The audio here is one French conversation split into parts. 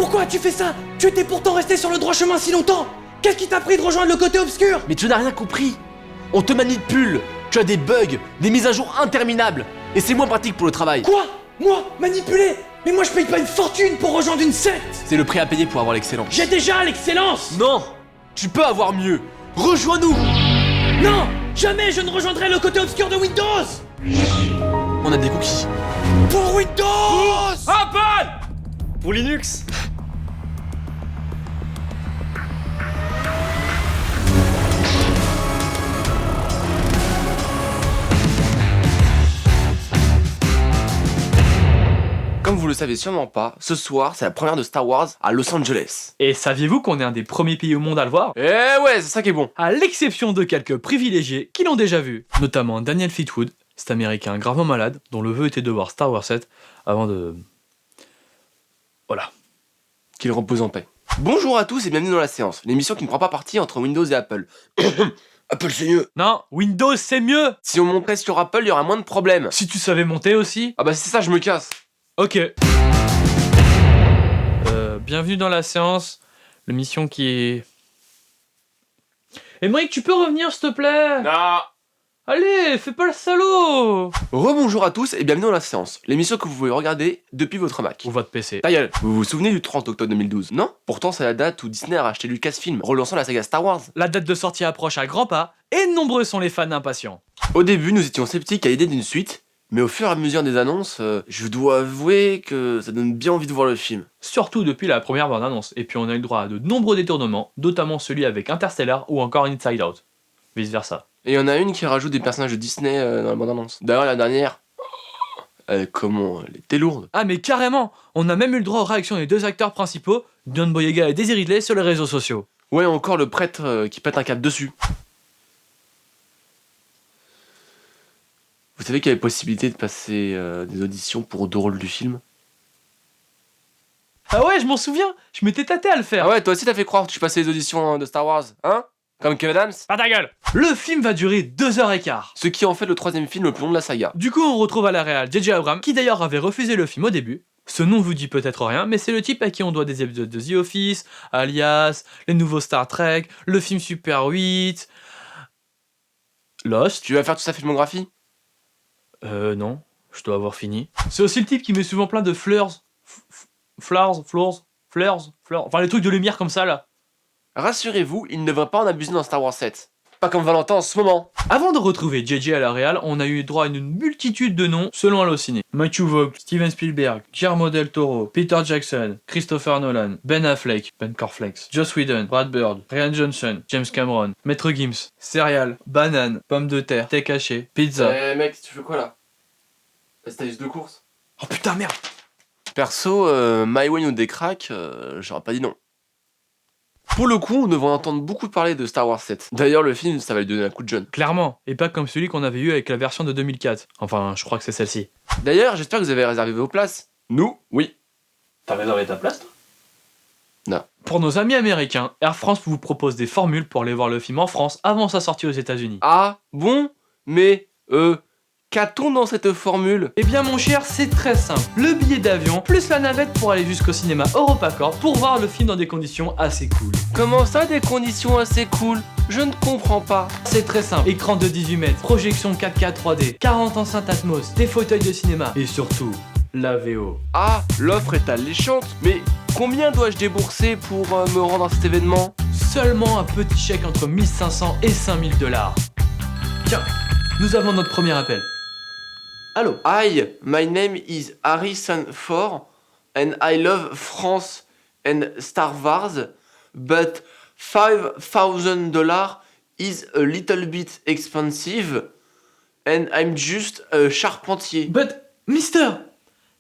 Pourquoi tu fais ça? Tu étais pourtant resté sur le droit chemin si longtemps. Qu'est-ce qui t'a pris de rejoindre le côté obscur? Mais tu n'as rien compris. On te manipule. Tu as des bugs, des mises à jour interminables. Et c'est moins pratique pour le travail. Quoi? Moi? Manipulé? Mais moi je paye pas une fortune pour rejoindre une secte. C'est le prix à payer pour avoir l'excellence. J'ai déjà l'excellence. Non, tu peux avoir mieux. Rejoins-nous. Non, jamais je ne rejoindrai le côté obscur de Windows. On a des cookies. Pour Windows. Apple. Pour Linux. Comme vous le savez sûrement pas, ce soir c'est la première de Star Wars à Los Angeles. Et saviez-vous qu'on est un des premiers pays au monde à le voir? Eh ouais, c'est ça qui est bon. À l'exception de quelques privilégiés qui l'ont déjà vu, notamment Daniel Fleetwood, cet américain gravement malade dont le vœu était de voir Star Wars 7 avant de... Voilà. Qu'il repose en paix. Bonjour à tous et bienvenue dans la séance, l'émission qui ne prend pas parti entre Windows et Apple. Apple c'est mieux. Non, Windows c'est mieux. Si on monterait sur Apple, il y aurait moins de problèmes. Si tu savais monter aussi. Ah bah c'est ça, je me casse. Ok. Bienvenue dans la séance, l'émission qui est... Émeric, tu peux revenir s'il te plaît? Non. Allez, fais pas le salaud. Rebonjour à tous et bienvenue dans la séance, l'émission que vous pouvez regarder depuis votre Mac. Ou votre PC. Ta gueule. Vous vous souvenez du 30 octobre 2012? Non? Pourtant c'est la date où Disney a racheté Lucasfilm, relançant la saga Star Wars. La date de sortie approche à grands pas, et nombreux sont les fans impatients. Au début, nous étions sceptiques à l'idée d'une suite, mais au fur et à mesure des annonces, je dois avouer que ça donne bien envie de voir le film. Surtout depuis la première bande-annonce, et puis on a eu le droit à de nombreux détournements, notamment celui avec Interstellar ou encore Inside Out. Vice versa. Et il y en a une qui rajoute des personnages de Disney dans la bande-annonce. D'ailleurs, la dernière, comment elle était lourde. Ah mais carrément. On a même eu le droit aux réactions des deux acteurs principaux, John Boyega et Daisy Ridley, sur les réseaux sociaux. Ouais, encore le prêtre qui pète un câble dessus. Vous savez qu'il y avait possibilité de passer des auditions pour deux rôles du film? Ah ouais, je m'en souviens. Je m'étais tâté à le faire. Ah ouais, toi aussi t'as fait croire que tu passais les auditions de Star Wars, hein? Comme Kevin Adams? Pas ta gueule. Le film va durer 2h15. Ce qui en fait le troisième film le plus long de la saga. Du coup, on retrouve à la réal J.J. Abrams, qui d'ailleurs avait refusé le film au début. Ce nom vous dit peut-être rien, mais c'est le type à qui on doit des épisodes de The Office, Alias, les nouveaux Star Trek, le film Super 8, Lost. Tu vas faire toute sa filmographie? Non, je dois avoir fini. C'est aussi le type qui met souvent plein de fleurs, enfin les trucs de lumière comme ça là. Rassurez-vous, il ne va pas en abuser dans Star Wars 7. Pas comme Valentin en ce moment. Avant de retrouver JJ à la réal, on a eu droit à une multitude de noms selon Allociné. Matthew Vaughn, Steven Spielberg, Guillermo del Toro, Peter Jackson, Christopher Nolan, Ben Affleck, Ben Corflex, Joss Whedon, Brad Bird, Ryan Johnson, James Cameron, Maître Gims, Céréales, Banane, Pommes de terre, thé caché, pizza. Mec, tu fais quoi là? C'est ta liste de courses. Oh putain merde. Perso, My Way ou des cracks, j'aurais pas dit non. Pour le coup, on devrait entendre beaucoup parler de Star Wars 7. D'ailleurs, le film, ça va lui donner un coup de jeune. Clairement, et pas comme celui qu'on avait eu avec la version de 2004. Enfin, je crois que c'est celle-ci. D'ailleurs, j'espère que vous avez réservé vos places. Nous, oui. T'as réservé ta place, toi? Non. Pour nos amis américains, Air France vous propose des formules pour aller voir le film en France avant sa sortie aux États-Unis. Ah, bon? Mais, qu'a-t-on dans cette formule? Eh bien mon cher, c'est très simple. Le billet d'avion, plus la navette pour aller jusqu'au cinéma EuropaCorp pour voir le film dans des conditions assez cool. Comment ça, des conditions assez cool? Je ne comprends pas. C'est très simple. Écran de 18 mètres, projection 4K 3D, 40 enceintes Atmos, des fauteuils de cinéma et surtout, la VO. Ah, l'offre est alléchante, mais combien dois-je débourser pour me rendre à cet événement? Seulement un petit chèque entre 1500 et 5000 $. Tiens, nous avons notre premier appel. Allô? Hi, my name is Harrison Ford, and I love France and Star Wars, but $5,000 is a little bit expensive, and I'm just a charpentier. But, mister,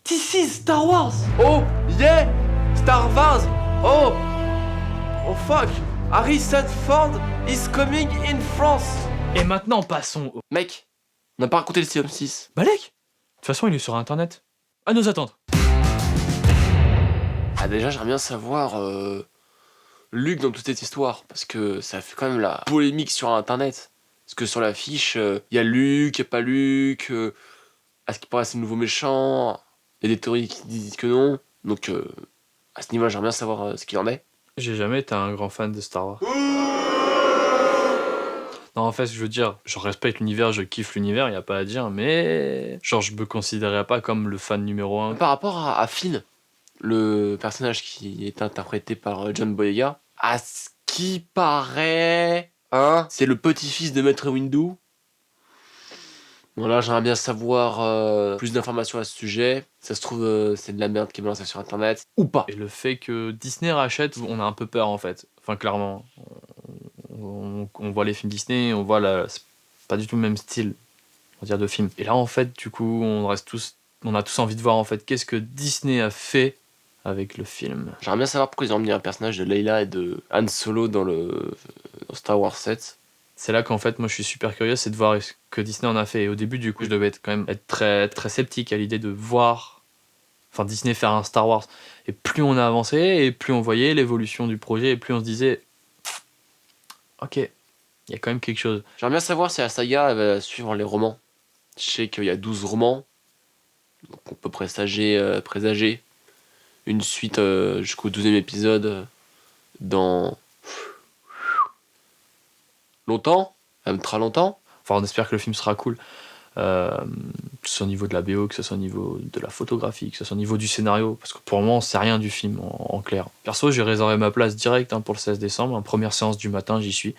this is Star Wars! Oh, yeah! Star Wars! Oh! Oh fuck! Harrison Ford is coming in France! Et maintenant, passons au... Mec, on n'a pas raconté le synopsis. Balek? De toute façon, il est sur internet. À nous attendre. Ah déjà, j'aimerais bien savoir Luke dans toute cette histoire, parce que ça fait quand même la polémique sur internet. Parce que sur l'affiche, il y a Luke, il n'y a pas Luke, à ce qui paraît c'est le nouveau méchant, il y a des théories qui disent que non, donc À ce niveau, j'aimerais bien savoir ce qu'il en est. J'ai jamais été un grand fan de Star Wars. Non, en fait, je veux dire, je respecte l'univers, je kiffe l'univers, y a pas à dire, mais genre, je me considérais pas comme le fan numéro 1. Par rapport à Finn, le personnage qui est interprété par John Boyega, à ce qui paraît, hein, c'est le petit-fils de Maître Windu. Voilà, j'aimerais bien savoir plus d'informations à ce sujet. Ça se trouve, c'est de la merde qui est balancée sur internet, ou pas. Et le fait que Disney rachète, on a un peu peur en fait. Enfin, clairement. On voit les films Disney, on voit c'est pas du tout le même style, on va dire, de film. Et là, en fait, du coup, on a tous envie de voir en fait qu'est-ce que Disney a fait avec le film. J'aimerais bien savoir pourquoi ils ont mis un personnage de Leila et de Han Solo dans Star Wars 7. C'est là qu'en fait, moi, je suis super curieux, c'est de voir ce que Disney en a fait. Et au début, du coup, je devais quand même être très, très sceptique à l'idée de voir, enfin, Disney faire un Star Wars. Et plus on a avancé, et plus on voyait l'évolution du projet, et plus on se disait, ok, il y a quand même quelque chose. J'aimerais bien savoir si la saga elle va suivre les romans. Je sais qu'il y a 12 romans, donc on peut présager une suite jusqu'au 12e épisode dans longtemps, même très longtemps. Enfin, on espère que le film sera cool. Que ce soit au niveau de la BO, que ce soit au niveau de la photographie, que ce soit au niveau du scénario, parce que pour le moment on sait rien du film en clair. Perso, j'ai réservé ma place direct pour le 16 décembre, première séance du matin, j'y suis.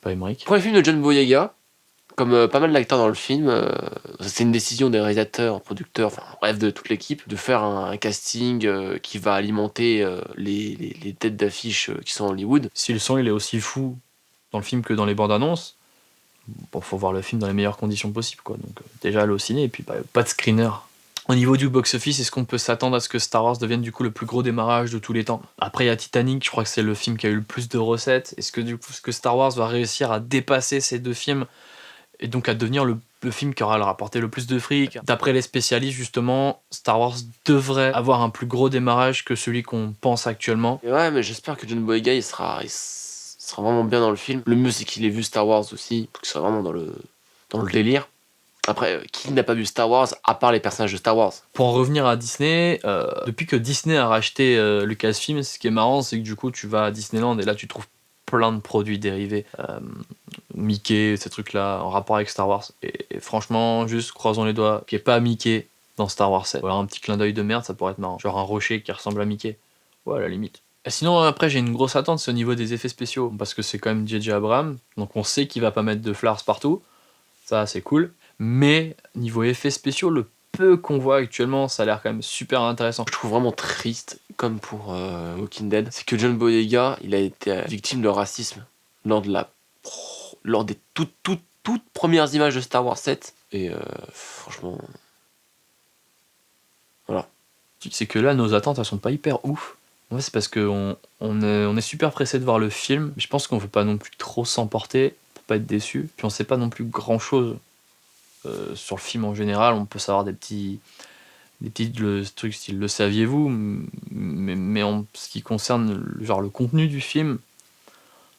Pas Emmerich. Premier film de John Boyega, comme pas mal d'acteurs dans le film, c'est une décision des réalisateurs, producteurs, enfin bref de toute l'équipe, de faire un casting qui va alimenter les têtes d'affiche qui sont à Hollywood. Si le son il est aussi fou dans le film que dans les bandes annonces, bon, faut voir le film dans les meilleures conditions possibles, quoi. Donc déjà aller au ciné et puis pas de screener. Au niveau du box-office, est-ce qu'on peut s'attendre à ce que Star Wars devienne du coup le plus gros démarrage de tous les temps? Après il y a Titanic, je crois que c'est le film qui a eu le plus de recettes. Est-ce que Star Wars va réussir à dépasser ces deux films et donc à devenir le film qui aura rapporté le plus de fric? D'après les spécialistes, justement, Star Wars devrait avoir un plus gros démarrage que celui qu'on pense actuellement. Et ouais, mais j'espère que John Boyega il sera vraiment bien dans le film. Le mieux c'est qu'il ait vu Star Wars aussi, pour qu'il soit vraiment dans le délire. Après, qui n'a pas vu Star Wars à part les personnages de Star Wars? Pour en revenir à Disney, depuis que Disney a racheté Lucasfilm, ce qui est marrant, c'est que du coup, tu vas à Disneyland et là, tu trouves plein de produits dérivés. Mickey, ces trucs-là, en rapport avec Star Wars. Et franchement, juste croisons les doigts, qu'il n'y ait pas Mickey dans Star Wars 7. Voilà, un petit clin d'œil de merde, ça pourrait être marrant. Genre un rocher qui ressemble à Mickey. Ouais, à la limite. Et sinon, après, j'ai une grosse attente, c'est au niveau des effets spéciaux. Parce que c'est quand même J.J. Abrams, donc on sait qu'il va pas mettre de flars partout. Ça, c'est cool. Mais niveau effets spéciaux, le peu qu'on voit actuellement, ça a l'air quand même super intéressant. Je trouve vraiment triste, comme pour Walking Dead, c'est que John Boyega, il a été victime de racisme lors des toutes premières images de Star Wars 7. Et franchement, voilà. C'est que là, nos attentes, elles sont pas hyper ouf. En fait, c'est parce qu'on est super pressé de voir le film. Je pense qu'on veut pas non plus trop s'emporter pour pas être déçu. Puis on sait pas non plus grand chose sur le film en général. On peut savoir des petits trucs style le saviez-vous, mais en ce qui concerne le contenu du film,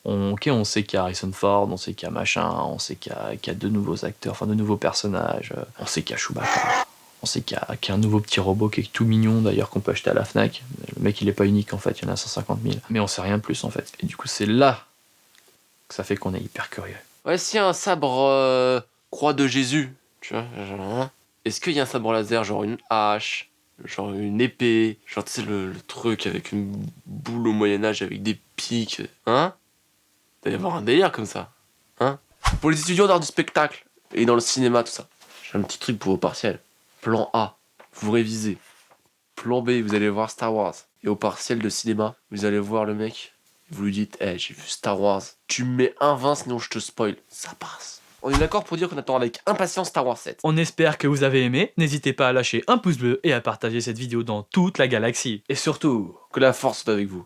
on sait qu'il y a Harrison Ford, on sait qu'il y a machin, on sait qu'il y a de nouveaux acteurs, enfin de nouveaux personnages, on sait qu'il y a Chewbacca, on sait qu'il y a un nouveau petit robot qui est tout mignon d'ailleurs qu'on peut acheter à la Fnac. Le mec il est pas unique en fait, il y en a 150 000, mais on sait rien de plus en fait. Et du coup c'est là que ça fait qu'on est hyper curieux. Ouais, s'il y a un sabre croix de Jésus, tu vois, genre, est-ce qu'il y a un sabre laser, genre une hache, genre une épée, genre tu sais le truc avec une boule au Moyen-Âge avec des pics, hein? Il doit y avoir un délire comme ça, hein? Pour les étudiants d'art du spectacle et dans le cinéma, tout ça, j'ai un petit truc pour vos partiels. Plan A, vous révisez. Plan B, vous allez voir Star Wars. Et au partiel de cinéma, vous allez voir le mec, vous lui dites, hey, j'ai vu Star Wars, tu me mets un 20 sinon je te spoil. Ça passe. On est d'accord pour dire qu'on attend avec impatience Star Wars 7. On espère que vous avez aimé, n'hésitez pas à lâcher un pouce bleu et à partager cette vidéo dans toute la galaxie. Et surtout, Que la force soit avec vous.